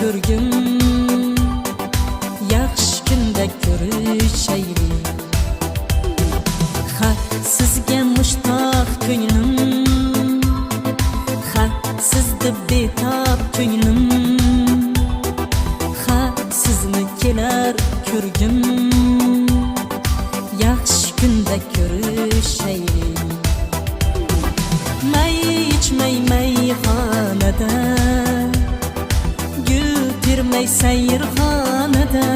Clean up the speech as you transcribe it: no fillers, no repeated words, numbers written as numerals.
ko'rgim, yaxshi kunda ko'rishaylik. Ha, sizga mushtoq ko'nglim, ha, sizda betob ko'nglim, ha, sizni kelar ko'rgim, yaxshi kunda ko'rishaylik. May ichmay mayxonada, gul termay sayrxonada,